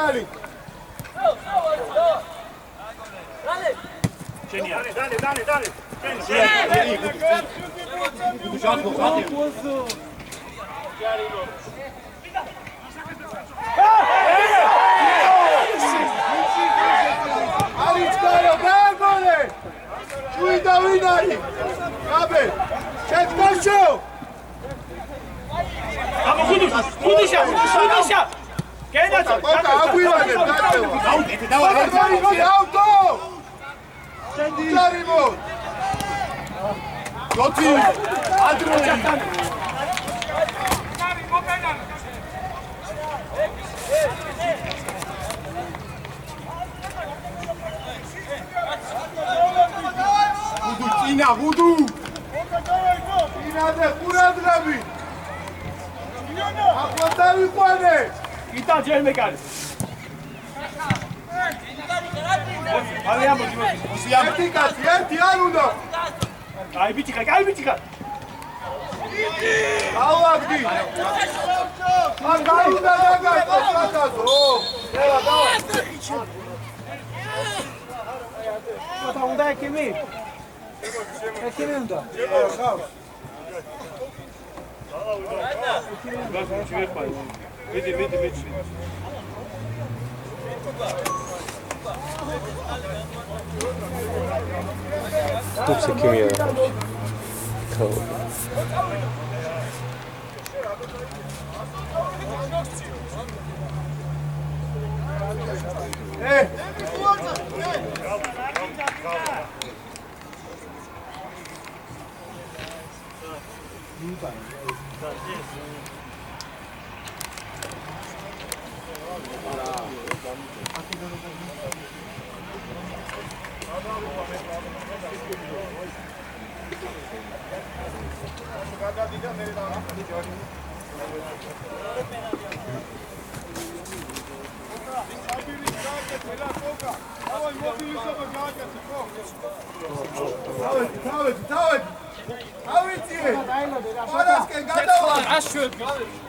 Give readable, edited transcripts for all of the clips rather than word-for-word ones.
Dale. Genial. Dale. Aličkaro, bragole! Čujda vinari! Gabe, četkašo! Amo Kuduša! Kenaca! Koka, Aguilane, pratelo! Auto! Auto! Udarimo! Doci! Adroni! Vudu! Inade, kuradrabi! Akwatavi kwane! Ita jelme kare! Aliamo Eti aluda! Ai bitika! Alagdi! Aluda daga, kakazo! Evo, davaj! Tá um deck em mim. É que linda. Vedi. Top secure. Hey!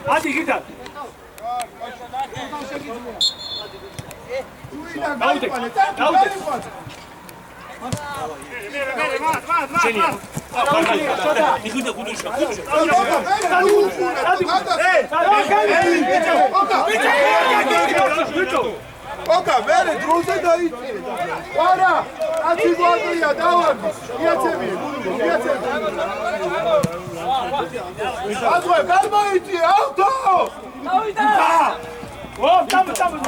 Hadi gidelim. Genial. Oka, vele, druže da ići. Para, znači godinja, davan. Ijacevi. Azvoje, kalma ići, auto! Tamo.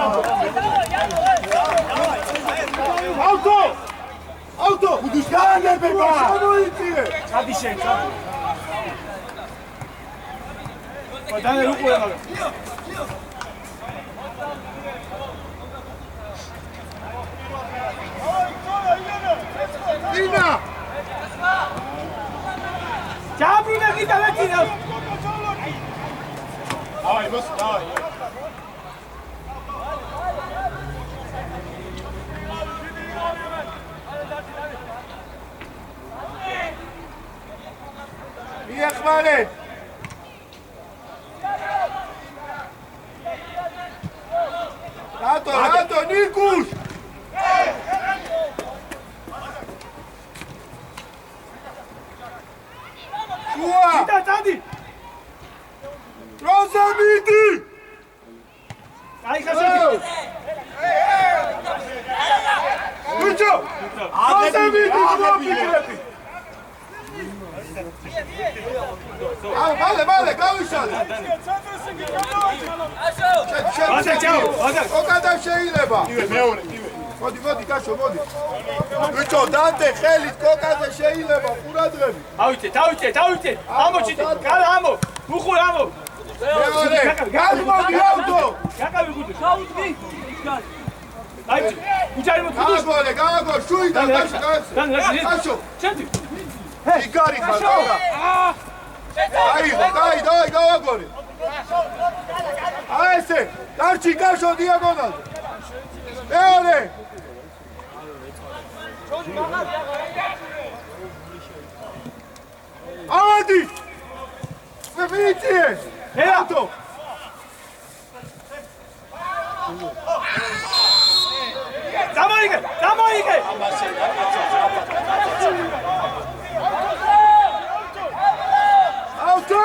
Auto! Buduškane, beba! Šano ići! Hadi še. Pa daj ruku da ga. Dina! Čabina kita leti nas! Davaj, davaj. Nije hvale! Rato, Nikuš! Čuva! Tadi! Rozamiti! Aj, Hasan! Uđo! Rozamiti, klopi! Male, gavišali! Okada še ileba! Vodi, kašo, vodi! Uđo, Dante, Helit, kokada še ileba, uradrebi! Tavite! Amo ćete! Kada amo! Buhur amo! Gazmodi auto! Kakav je Kuduš? Ajde, uđarimo Kuduš! Gago, šujda, kašo! Četiri! Igari, dobra! Daj, gori! Aj se! Tarči kašo dijagonal! Evo ne! Adi! Femicije! Auto! აუჩე აუტო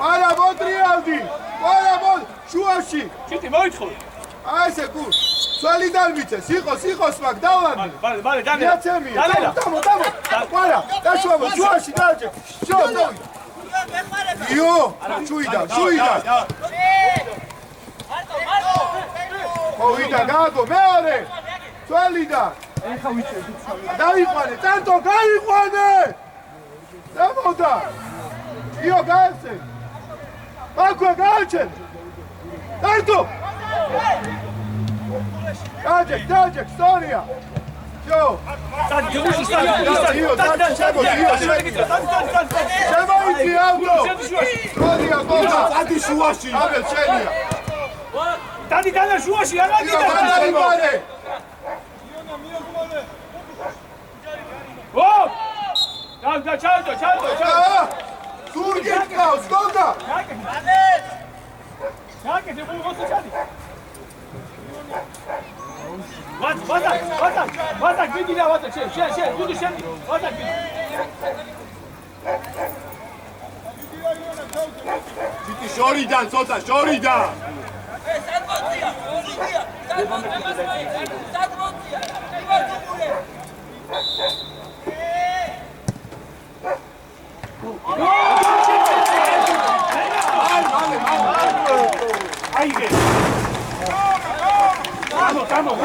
არა მოტრიალდი არა მოდ შუაში ჩიტი მოიწყო აი ესე გულ სვალიდან ვიცე სიყოს მაგ დავლანდი ბალე დანელა მიაცემია დამო არა დაშუავო შუაში დააჭე შო იო შუიდა მოვიდა გაგო მეორე სვალიდან დაიყვანე ტანტო გაიყვანე დამოდა იო გააცე აკვა გააჩენ ტანტო დაჯეკ სტორია შო შემოიწი ავტო სტორია გოგა დადი შუაში აბელ შენია დადი დანა შუაში არა დაიყვანე ო და ჩალდო სურგით ყავს გოგა ჩაკეთე ბულღოსი ჩადი ვატაკ გიგინა ვატაკ შენ გუდი შენ ვატაკ ჩიტი შორიდან ცოტა შორიდან აიგე Come on.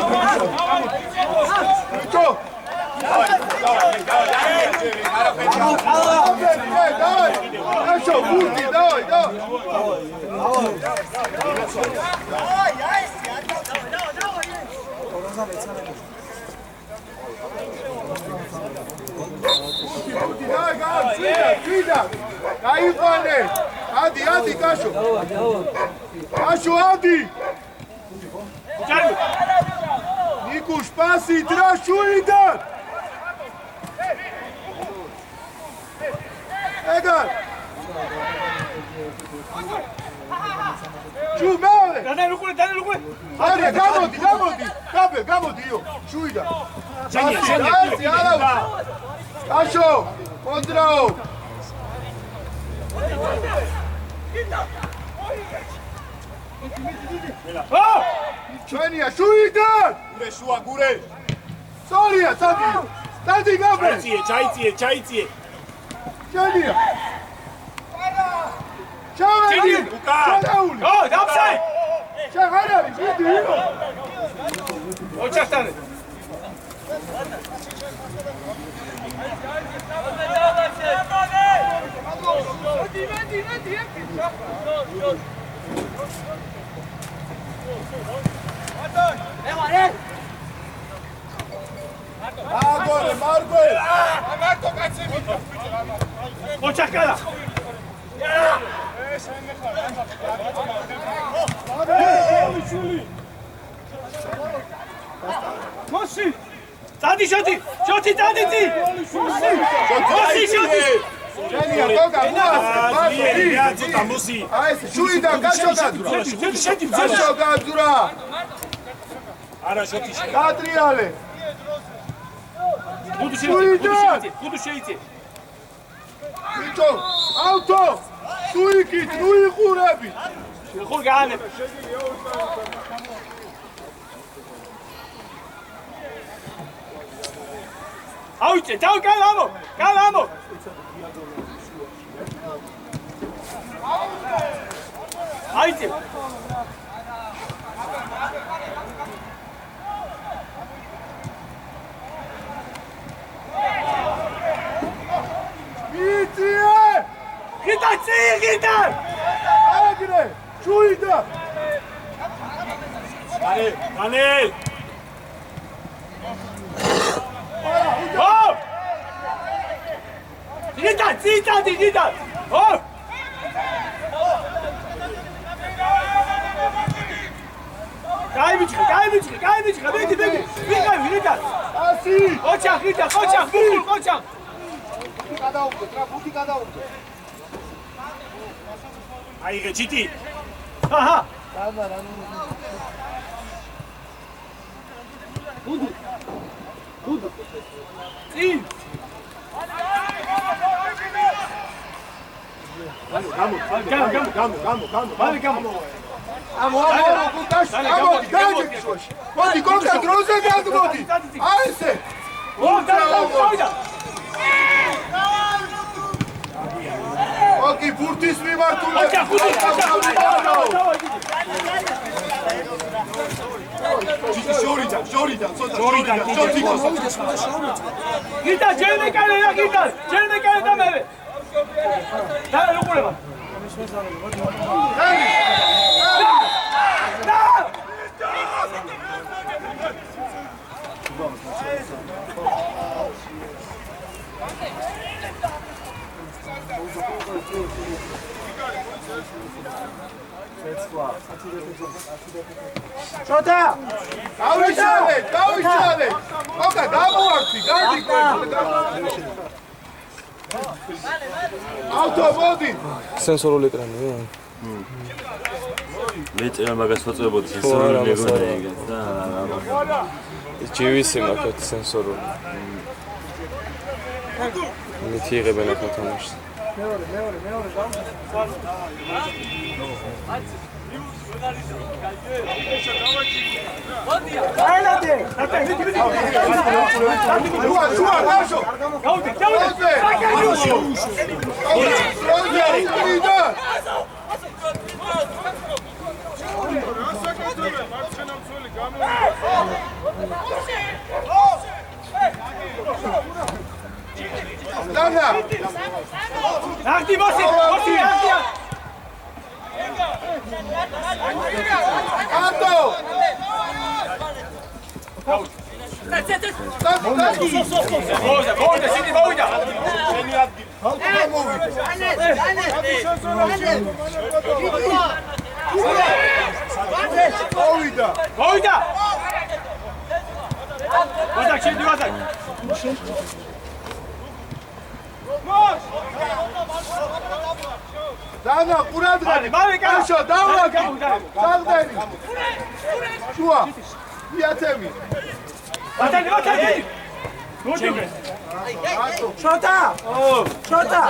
Adi, Casio. Casio, Adi. Nico, spazi, trasciuita. Egal. Giù, male. Dai, lucruri. Aria, gamodi, io. Sciuida. Scendi, ala. Casio, contra. Oh! Čenija, šujite! Gure, šua, gure! Sorija, stadi gabre! Čajcije! Čenija! Čaveri! Čaveri! O, dapsaj! Čaveri, vidi, ino! Očaštane! Margore! Očakala! Mosi! Tadi šoti, tadi ti! Mosi šoti! Čenija, koga, Mosi! Ajde, šujida, kašo gadzura! Kašo gadzura! Ara šoti še! Gadrijale! Budu šeici! Mičo, auto! Suikit, nuihurebi! Hurgane! Auće, dao galamo! Ajde! Micije! Hitaj! Agre! Čujda! Anel! Oh! Hitaj! Oh! აიღე ჩიტი. აჰა. Tudo. Sim. Მოდი გოგა დროზე გადმოდი. აი ესე. ოკი ბურთის მიმართულებით. შორიდან, ცოტა შორიდან. გიტა ჯერმეკარე რა გიტა. ჯერმეკარე და მე. და როგორება? Shota! Davishale! Oka, damuarti, gardi Automodi! Sensorul ეკრანი. მეწევა მაგას ვაწვევებოდი სენსორული მეგონა და GVC მაგათ სენსორული. მითი იღებენ აქ თამაშს. Akti bosi, akti. Anto! Მოიდა, სიდი მოიდა. მოიდა. ვაზაკ, შენდი ვაზაკ. დანა, ყურადღები. კაშო, დავრაკი. საღდენი. შუა. იათემი. ვატანი. გოჯიბე. Shota! Shota!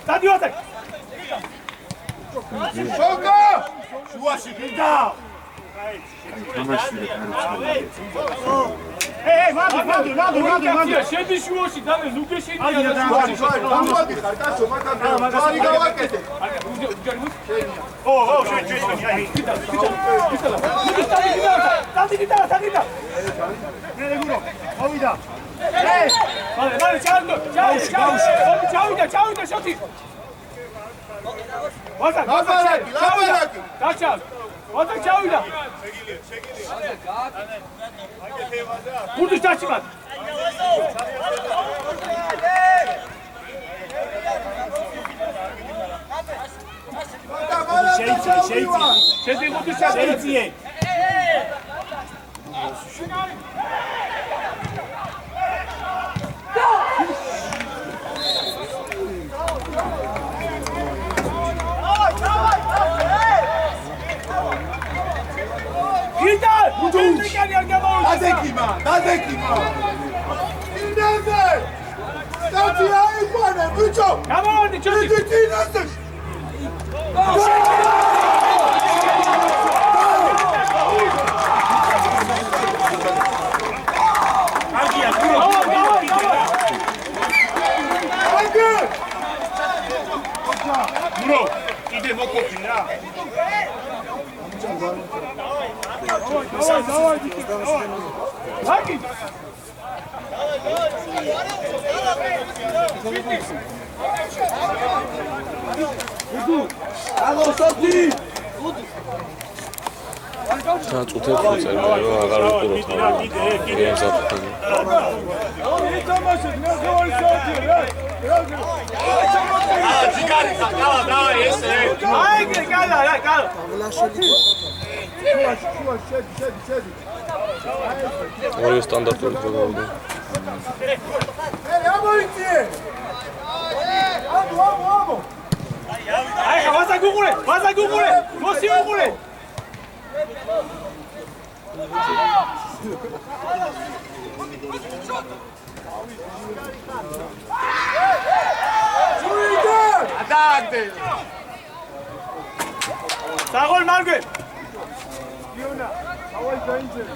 Stadiotek! შოკა! შუაში გიდა! მანდ. შედი შუაში და ლუკე შენია და შუაში. გამოდი ხარ, კაცო, მაგარი გავაკეთე. ჩავიდა შოთი. ლაპარაკი. დაჩავ. ვადა ჩავიდა. გუდის დაჩიმად. შედი გუდის შეიძიე. დადეკიმა. ინდაზე. სტატი აიყვანე, ბიჭო. გამოვარდი ჩოთი. ინდაზე. აგია, ბრო, კიდე მოკოფინა. Hadi. Hadi. ჩაწუთებს უწერია რომ აღარ უყუროთ ამბობენ. ორი სტანდარტული პროგრამა. აი, ვაზა გუღურე, მოსი უღურე. Sagol Margue. Fiona, how are you doing?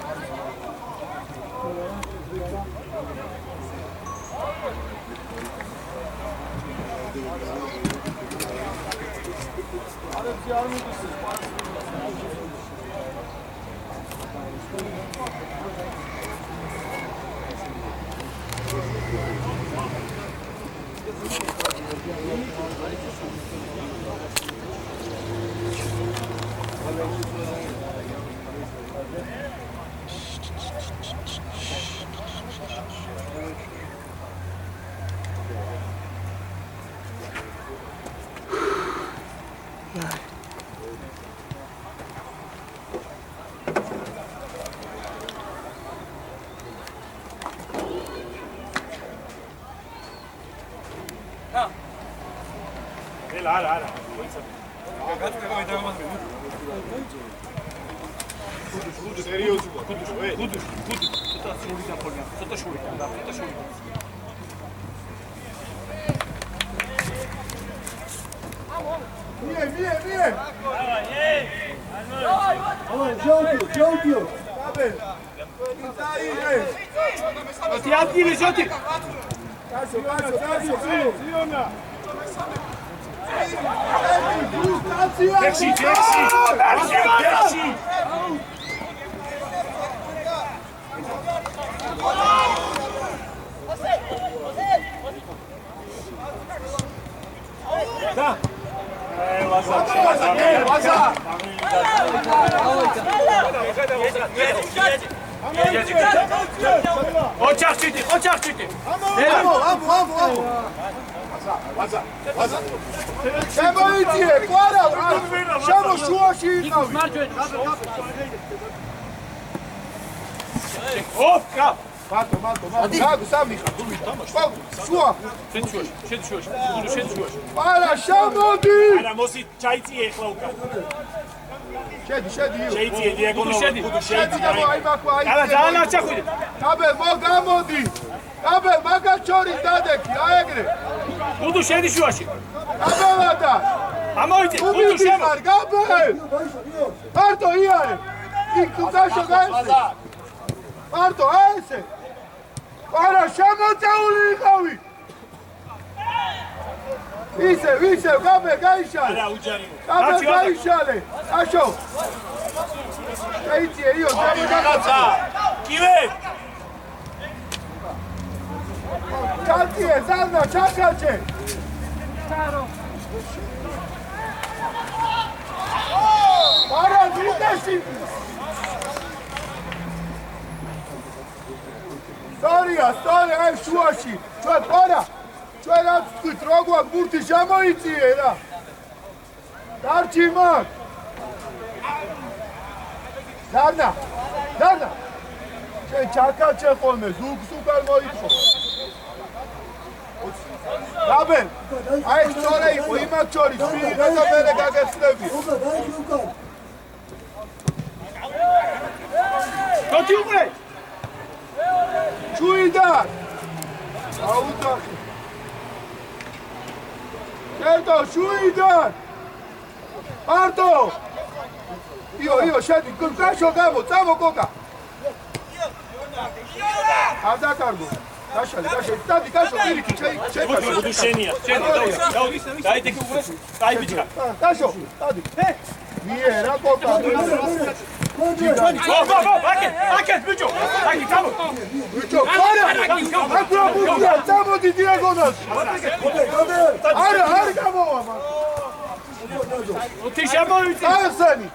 Uti შემოვიწი. აი ესენი.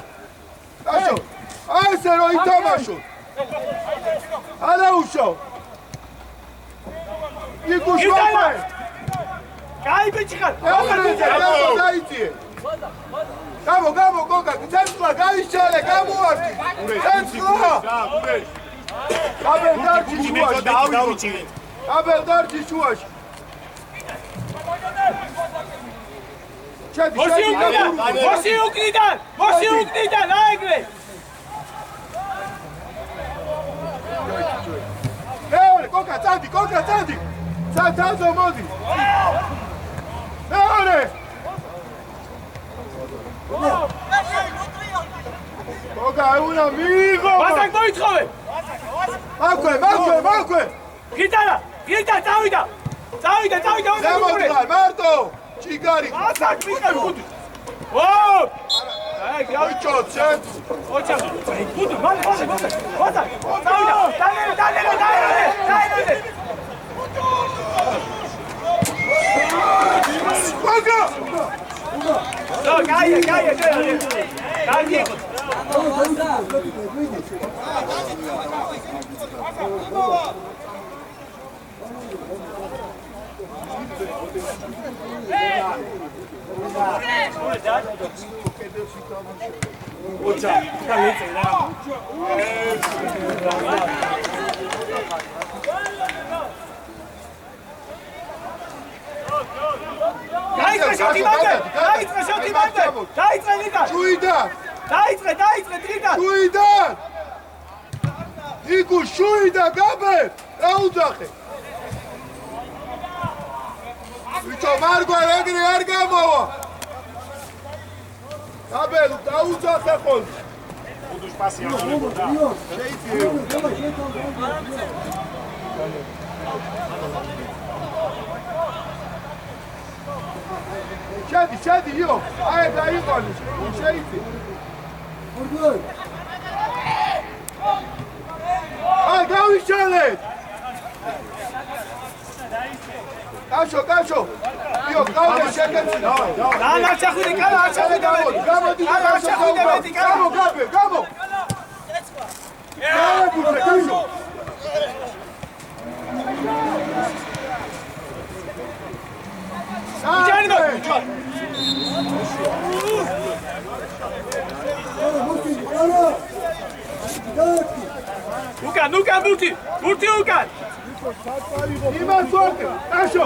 კაშო. აი ესე რომ ითამაშო. არა უშო. იგუშ ვაფე. კაი ბიჭხარ. დაიძიე. გამო გოგა, ცენტრა გაიშალე, გამოართი. ცენტრა. გაბერდარჩი შუაში დავიწყე. გაბერდარჩი შუაში. მოსი უკნიდან, აიგრე. მეორე, გოგა, წადი. ცათაზო მოდი. მეორე. გოგა, უნდა მიიღო. ვასაკ მოიწხოვე. მაქვე. გიტა, წავიდა. ზემოდღარ, მარტო. ჭიგარი. ვასაკ მიყევი ხუთი. ო! აი, გავიჭო, ცენტრ. ოჩა. ხუთი, მალე. ვასაკ. წავიდა. დაერე. გოგა. No, calla. დაიწყე შოთი მანდე. დაიწყე ლიგა. დაიწყე დღიდან. შუიდან. იგუ შუიდა გაბე. დაუძახე. ვიჩო მარგვა ეგრე არ გამოვა. გაბე დაუძახე ხოლ. Будешь паси ახლებოდა. შედი იო. აი დაიყვანე. შეიძლება. აი გავიშალეთ. კაშო. იო, გავე შეკეთე. არჩახვიდე გამოდი. გამო. გავებულე კაშო. უკან ბურთი უკან. იმას ვარდე. კაშო.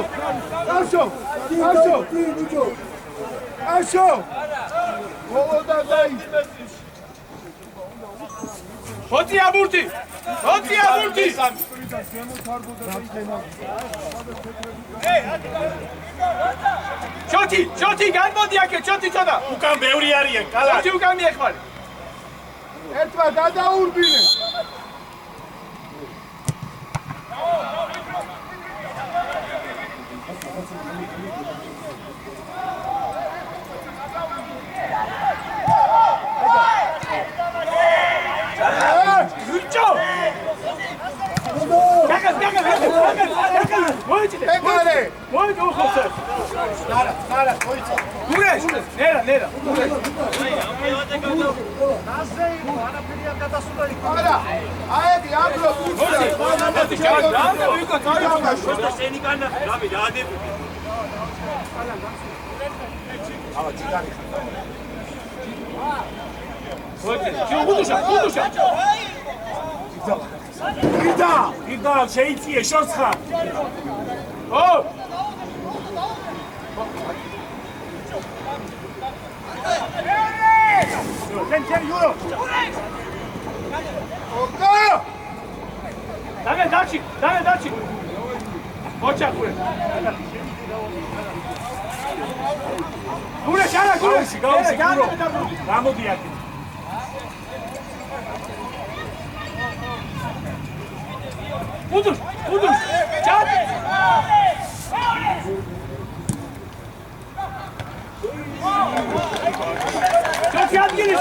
მოვოდა დაი. ხოთია ბურთი. შოთი განმოდი აქე, შოთი ცოტა. უკან ბევრი არიან, კალათი. შოთი უკან მიეხმარე. ერთმა გადაურბინე. ნერა. არა, აედი აბრო ფუჩა. შენი განა, დავი, დაადები. გუდუშა. გიდა, შეიძლება შორცხა. ო! Ten euro. ოკა! დაჩი. ოჩა გურე. გურე. გამოდი აქ. გუდუშ. ჩატი. შოთი ადგილი.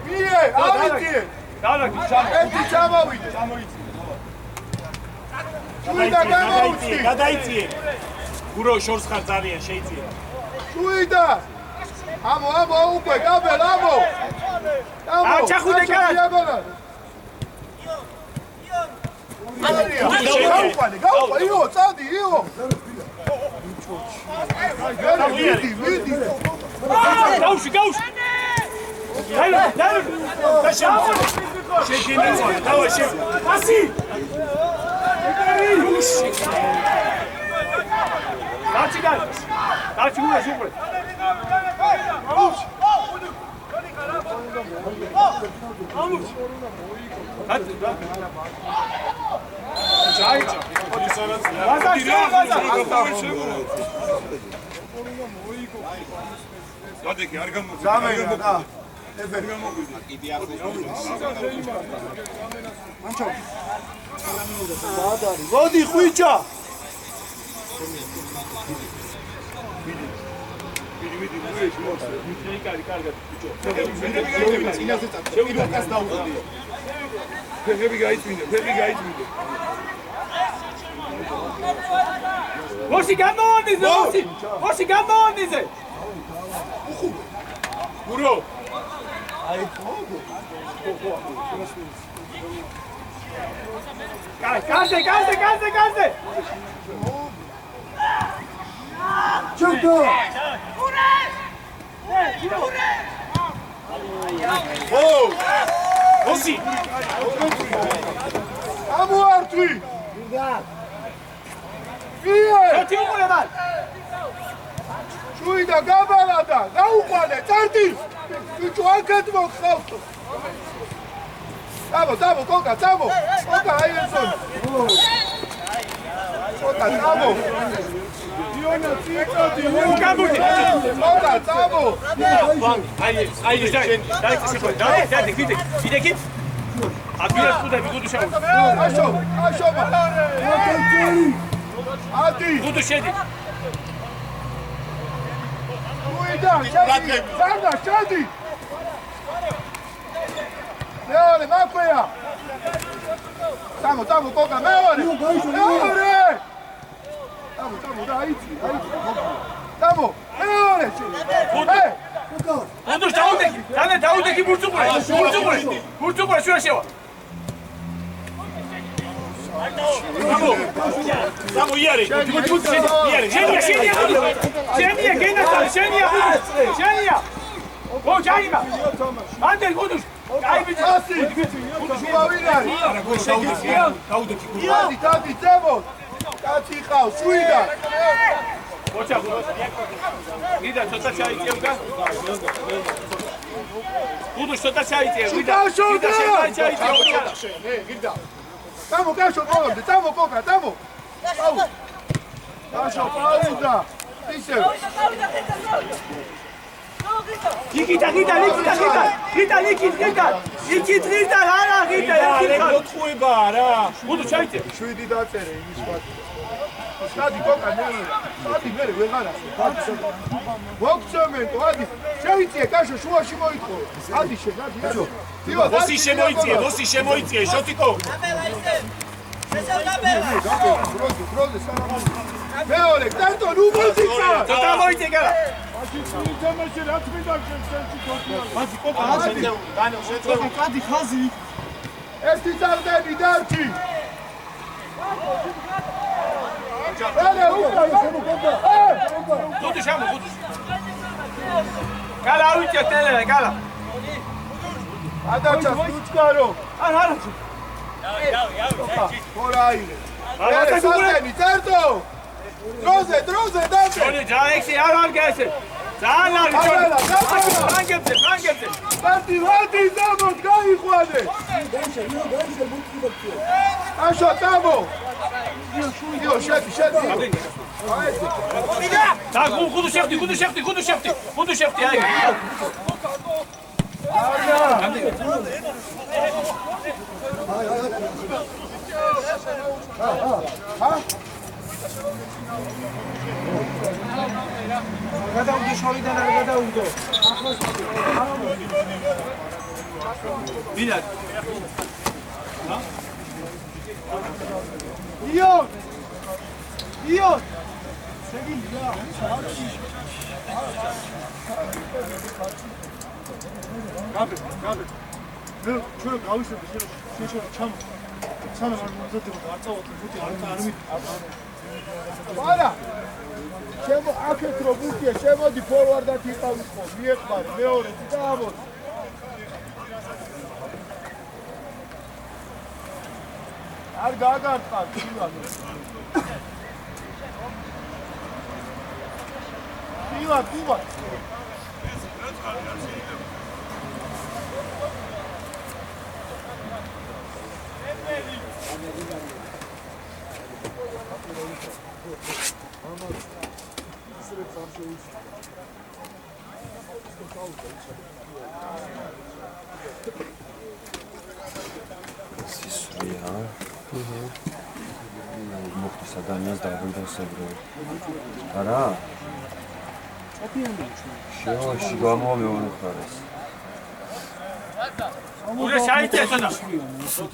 მie, ავიდე. დავაგი. ერთი ჩამოვიდე. შუიდან გამოუწი. გადაიწიე. გურო შორს ხარ ძალიან შეიძლება. შუიდა ამო უკვე გაბელ ამო ჩახუდე კალას გაუყვანე იო წადი იო მიდი გაუში ასი დაჩი გულა შუყრე მოდი ხვიჩა ვოში გამოონიზე გურო კაზე ჩუტო ვოსი ამოარტვი შუიდა გაბალადა გაუყვანე წარდი ბიჭო აქეთ მოხავთო Tamo, Coca, Ayerson. Coca, tamo. Coca, tamo. Leone, Maquia! Tamo, Coca, Leone! Tamo, dai! Tamo, Leone! Odur, Davud'daki Burçukura, şuraya şey var. Tamo, Yeri! Şeniye! O, Cahima! Ander, Kuduş! Tati, temo! Tati, ხავს, შუიდა! ოჩა, გიდა, ცოტა ჩაიწევდა. გუდუშ, ცოტა ჩაიწევ, გიდა, ჩაიწევ, ოჩა. გიდა. Tamo, კაშო, პოლონდე, tamo, Coca, tamo! კაშო, პაუზა! ისევ! Nikita, არა, მოთხუება რა. გუდუ ჩაიწევ. 7 დაწერე იმის ვარ. Stadi Coca, stadi მერე ვეღარა. მოგწომენკო, ადი, შეიწიე კაშო შუაში მოიტყო. ადი შეგადი. ვოსი შემოიწიე, შოტიკო. დროზე სალამი. მეორე, დარტო, ნუ მოიწია. ცოტა მოიწიე კარა. Esti წარდები დარჩი. გუდუ შემო. კალა ავიწე ტელე, კალა. ადაჩა სუჩკარო. არა. ხორაილე. სალდენი დარტო. დროზე დარტე. ორი ჯაექსი არ ამგესე. ძალიან ფრანგებზე. ვარდი ზამოთ გაიყვანე. აშო თამო. იო შედი. და გუდუ შეხტი, აი. გადავდე შორიდან არ გადავდო. ვიდა. იო. შეგიძლია. ჩვენ გავისებთ შეშორ ჩამ სანამ არ მომზადება და არ წავოთ ხუთი არ არა შემო აქეთ რო ბუთია შემოდი ფორვარდად იყავის ხო მიეხმარი მეორე და ამოდი არ გაგარტყარ კუვა მოხდა ადამიანს დაგვიდოსებრო. არა? შევაში გამომეუნხარეს. უნდა შეიტესა.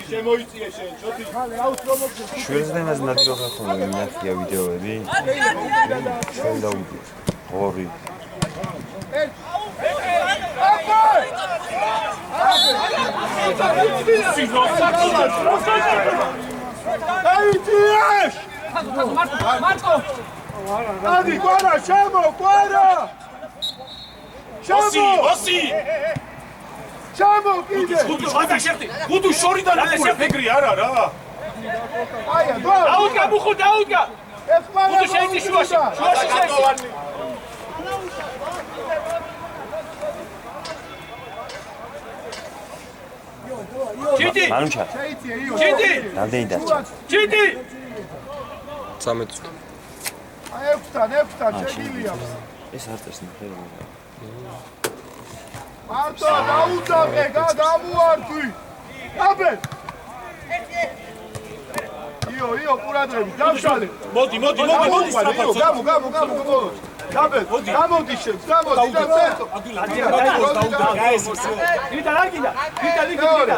შემოიწიე შენ, შოთი. ხალე აუც რომ მოხდეს. შევეძნებას ნადირობ ხოლმე მინახია ვიდეოები. შენ დაუდგეთ. ორი. აიწიეს! მარტო! ადი, კვარა, შემო, კვარა! ოსი! შემო, კიდე! გუდუ შორიდან უკვე ფეგრი არა რა. აია, დო! დაუდგა მუხუ, დაუდგა! ეხმარა გუდუ შეიცი შუაში შეიცი. ჩიტი! მანუჩა. შეიწიე, იო. ჩიტი! რამდენი დარჩა? ჩიტი! 13 წუთი. აი, 6-თან შეგილია. ეს არ წეს ნახე რა. მარტო დაუძახე, გადამუართვი. აბენ! იო, ყურადღები, დავშალე. მოდი საფარს. გამო. გაბენ, გამოდი შენ, გამოდი და წესო.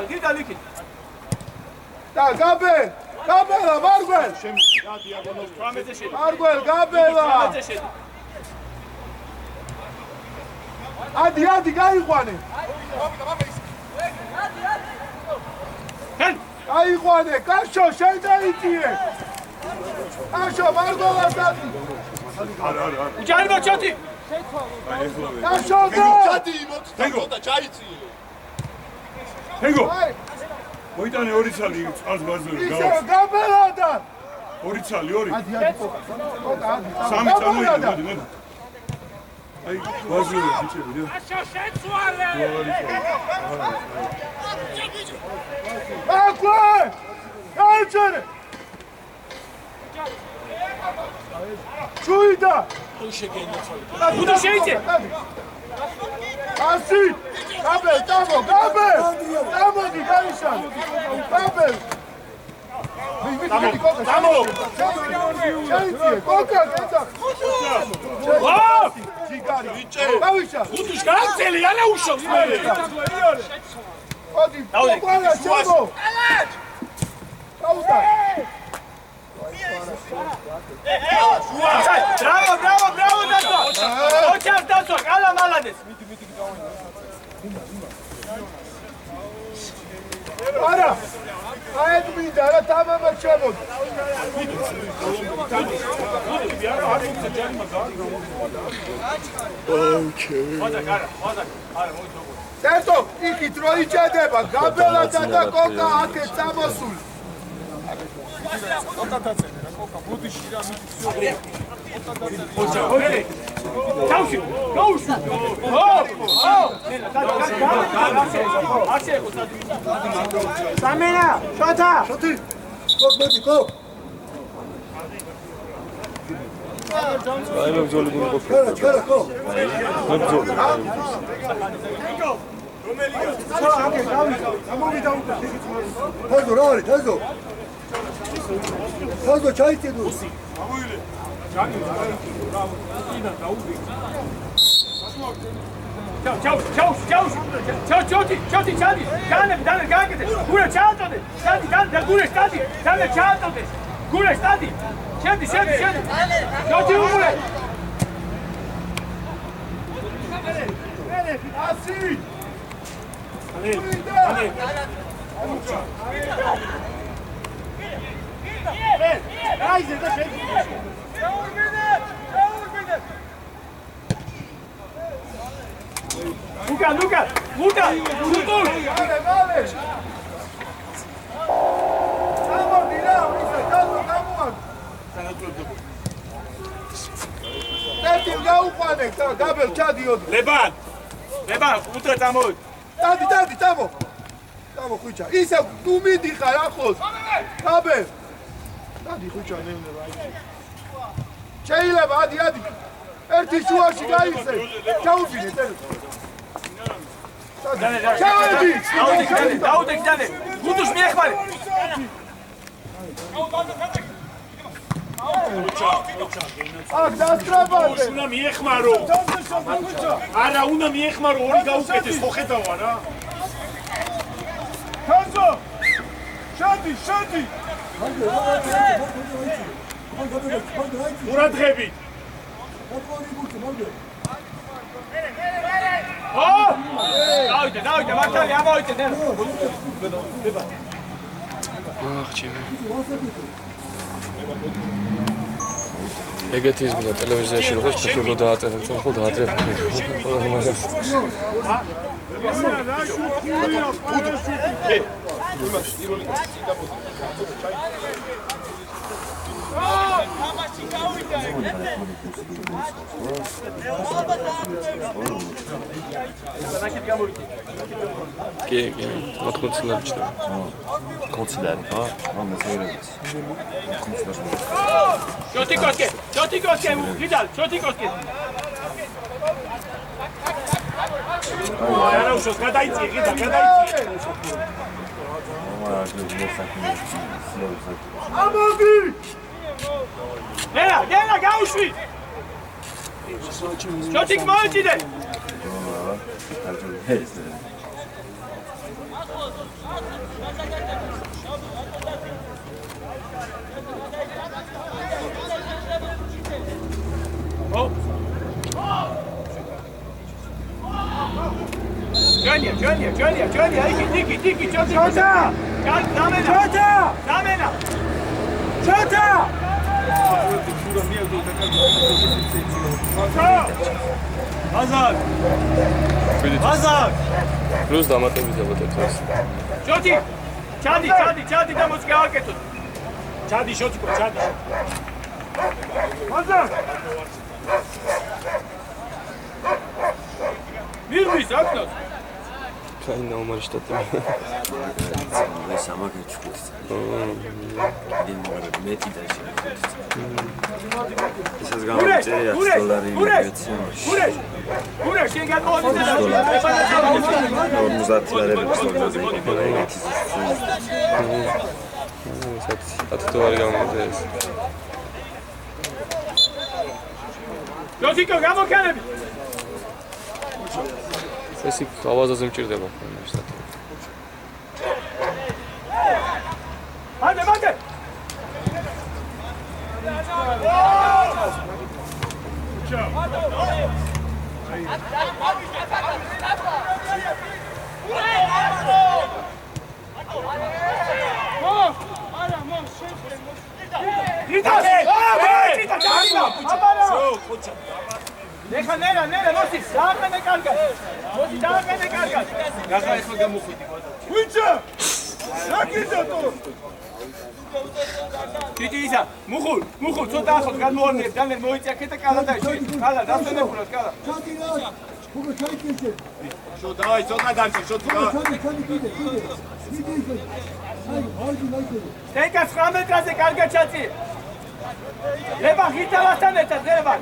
გიდა ლიკი. და გაბენ, მარგველ. მარგველ, გაბელა. ადი, გაიყვანე. გაიყვანე, კაშო, შენ დაიწიე. კაშო, მარგველას დადი. უჯარიბო ჩათი. კაშო და. ფეგო ჩაიწიე. ფეგო. მოიტანე 2 ცალი წყალს გაზური ისე გაბელადა. 2 ცალი 2. ადი, კოკა, ადი. 3 წამოიდი, მოდი. აი, გაზური ბიჭები, რა. აშო შეცვალე. აკვე! აიჩერე! ჩუიდა! გუდუ შეიცი. ასი! გაბელ, გამოდი, გაიშალ! გაბელ! შეიცი, კოკა, კეცა! ვაუ! ჯიგარი, გავიშალ! გუდუს გააცელი, არა უშავს მე. მოდი, კოკა, შემო! გაუდა! Bravo, Dato! Očar, Dato, ala malades! არა! აედ მინდა რა თამამად შემოდი! დათო, იქით რო იჭედება, გაბელადა და კოკა აქეთ წამოსული. Samina, shota. შოთი! კოკ, კოკ! აი მებრძოლი გუნდი ყოფილი. ჩქარა, კოკ! მებრძოლი. თაზო, რა არის, თაზო? თაზო, ჩაიწე დო. ასი. Άιζε, δεν φεύγει. Λούκα, Λούτος! Βάλε. Κάμω, μιλάω, είσαι, κάμω. Τέτοι βγάου πάνε, κάπελ, τσάντι όντου. Λεβάν, ούτρε τα μόντ. Τάντι, τάμω. Τάμω, χούτσα. Είσαι, του μήντι χαράχος. Κάπελ. Τάντι, χούτσα, ναι. შეიძლება, ადი. ერთი შუაში გაიხსე. ჩაუფინე, τέλος. დაუდე კიდანე. გუდუს მიეხმარე. აქ დასწრაფაზე. უნდა მიეხმარო. არა, უნდა მიეხმარო, ორი გაუკეთეს, ხო ხედავა რა. ხანძო. შადი. ყურადღებით. დავიდე, მართალი ამოვიდე, ნე. ახჩიმე. ეგეთი ის გია ტელევიზიაში როგორ შეფერლო დააწერა, ხო დააწერა. კი, მოთხმოცილები ჩდება. კონცილარი, ხო? მომეცერებს. ჩოტიკოსკე, გიდალ, ჩოტიკოსკე. არა უშოს, გადაიწიე, გადაიწიე. ამოდი! ნენა, გაუშვი! ჩოტიკ მოეჭიდე! Ჯონია, იქი, ჩოტა! დამენა! Azar! Plus დამატებით აბატებს. ჩოთი! ჩადი და მოც გააკეთოთ. ჩადი, შოთიკო, ჩადი. Azar! მირმის აკნოს. Ჩაინა უმარშტატი. ეს ამაგეჩქვის. მეტი და შეიძლება. ესაც გამოწერია $100 ინვესტიცია. გურე, შენ გაკოდი და 50 ლარების ვარჯი მოგონია. $10 გამოწერეს. ჩოტიკო, გამოკანები! ეს იქ ავაზაზე მჭირდება შტატი. მანდე! Neka, nosi, დააყენე კარგად. გახა ეხლა გამოხვიდი. ვიჭა! საკიდო! დიდი ისა, მუხულ, ცოტა ახოთ გადმოვარდნეთ, დანერ მოიწაკეთ და კალადაში. კალა, დასვენებულად, კალა. შო, დავაი, ცოტა დამჭი, შოთიკო. Steka 9 მეტრაზე კარგად ჩაწიე. ლებან ხითავასთან ერთად, ლებან.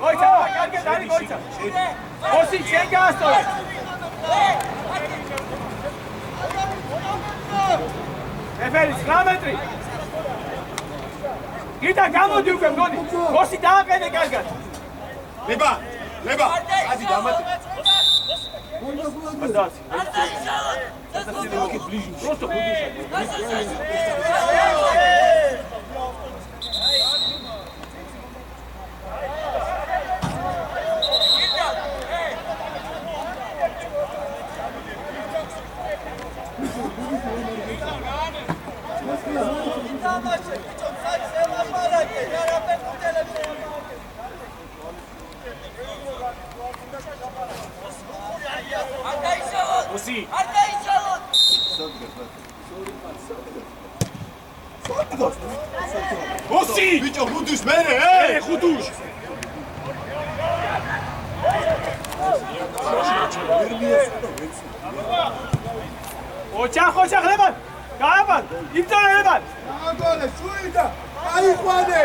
მოიცა, კარგად არის, მოიცა. ოსი, შენ გაასწორე. ეფერი 9 მეტრი. გიდა გამოდი უკვე მგონი. ოსი დააყენე კარგად. ლება, ადი დამატე. Податься. Просто будешь. გოსი გოსი ბიჭო ხუდუშ მერე ხუდუშ ოჩახ ლებან გააბან იბრძოლე ლებან აგონე სუიდა აიყვანე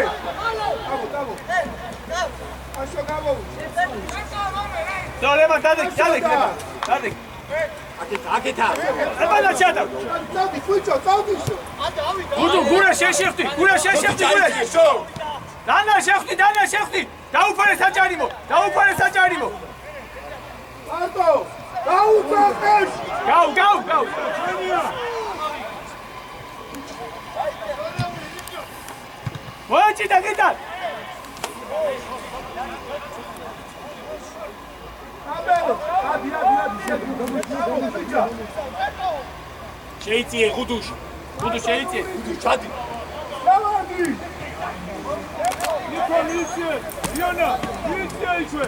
აბო აშო გამო ლებან დადეკ აკეთა ლებან აჩატა წავდი ხუჭო წავდიშო გურა შეშეხტი გურა დანა შეხტი დაუფარე საჭარიმო არტო გაუწევს გაუ მოიჭი და გიტა შეიწიე ხუდუშ შეიწიე ჩადი დავადი იანა იშვე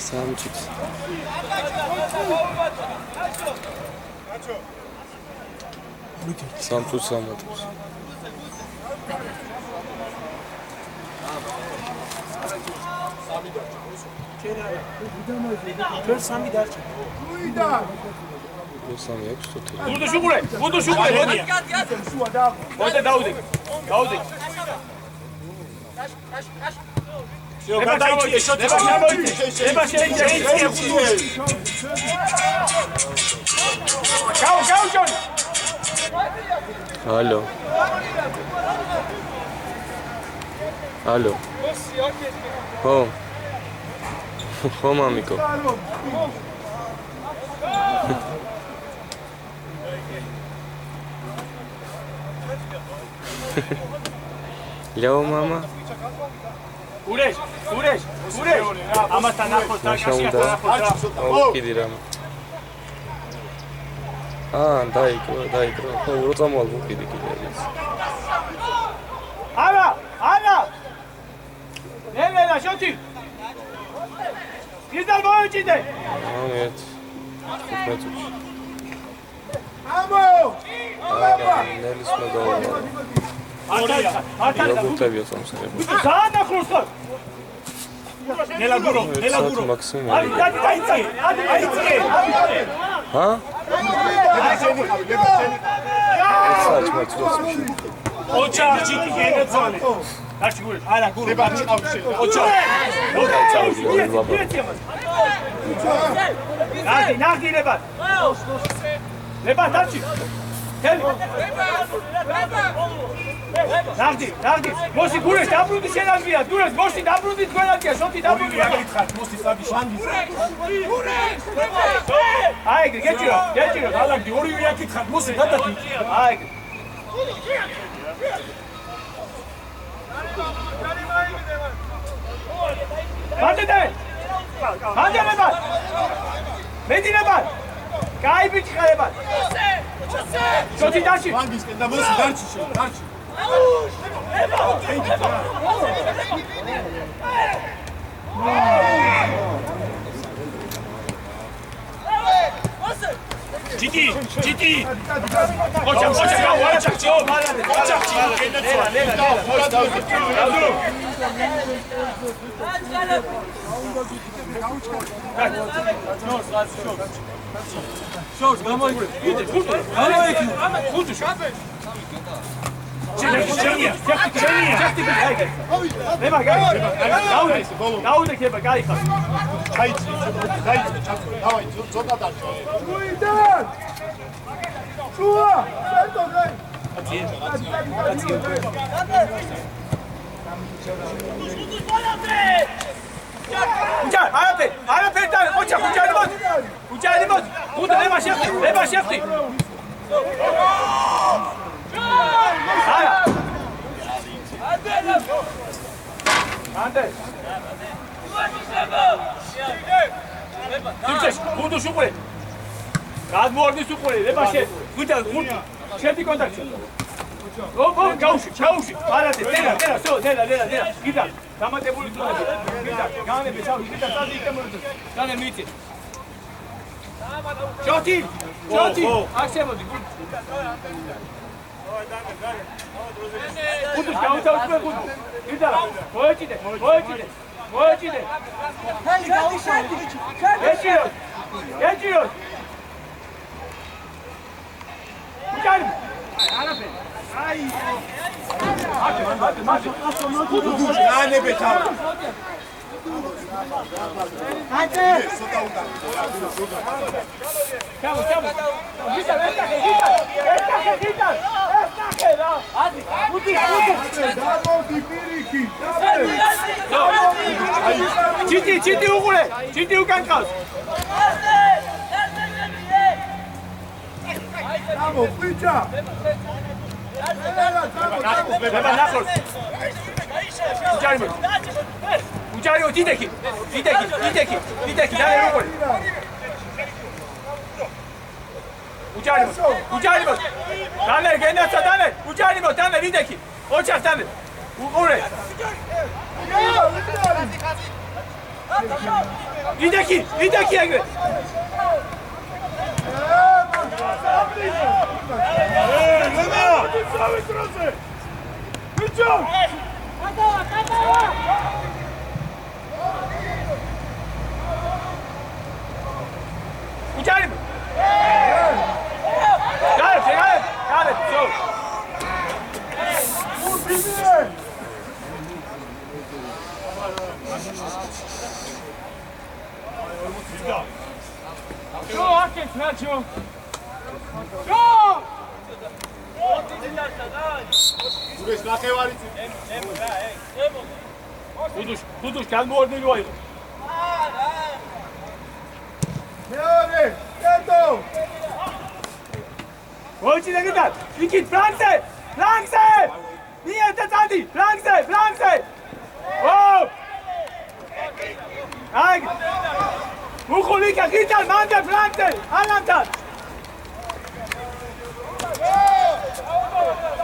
სამჭიც სამწუთ სამატებს სამი დარჩა. უიდა სამი აქვს თოთი გუდუშ უყურე მოდი დაუდე გადაიჭიე შოთი გაუ ჯონ ალო ხო მამიკო ლეო მამა ურეშ ამასთან ახლოს დაკავშირა კიდე რამე დაიკრო ხო როწამვალ კიდე ანა ნელა შოთი გიზარ მოიჭიდე ამეთ ამო ნელის მოგავა არტა გუტებია სამსახები დაანახლოს ხო ნელა გურო მაქსიმუმ აიცი ჰა ოჩახი გენეცოლე დარჩი გურო არა გურო დებაჩი ყავში ოჩახი ნახი ლებან დარჩი ნახი მოსი გურეს დაბრუნდი შენაგია დურეს მოსი დაბრუნდი თქვენაგია შოთი დაბრუნდი მოსი საბი შანდის აი გეჭირო ალაგდი ორივე აკითხა მოსი გადადი აი მანდელებან მედინებან კაი ბიჭყებან შოთი დაში ვანგისკენ და მოსი დარჩი ჭიტი ოჩახი შორს გამოიგრე ხუთი შენია ნება დაუდე ქება გაიხარ დაიჭი დავაი ზოთა დარჩა უიდა შუა სერტო გაი უჯარ არაფერ და უჯარი მოდი გუდა ნება შეხტი ანდა თუმცა გუდუშ უყურე გადმოარდის უყურე ნება გუდა შედი კონტაქტი გაუში არადე დელა გიდა დამატებული თუნები გიდა განები ჩავი გიდა სადი იკემოდი განე მიწი ჯოთი არ შემოდი ხუთი გაუთავისუფლე ხუთი იდა მოეჭიდე ხელი გაუშალე ეჭირო უჭარი არაფერი აი განებე თავი ატე ჩამო გიტა რა აზი ხუთი გამოდი პირიქი ჩიტი უყურე ჩიტი უკან ყავს გამო ხვიჭა ნახოს უჭარიო დიდექი და უყურე უჭარიო დანე გენაცა დანე უჭარიო დანე დიდექი ოჩას დანე უყურე დიდექი ეგრე უჭარიო Gale, so. Go, Atkins, Nacho. Go! ურეს ნახევარი Tuduş, gelmordeli var. მეორე კეთო Hoje nem dá. Fique França! Niente tanti! França! Oh! Ai! Mukhulika gitar manda França! Alantan!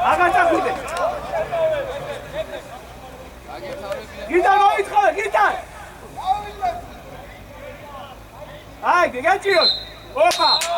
Agata kude! Gitar moitkhol, gitar! Ai, geçiyor. Opa!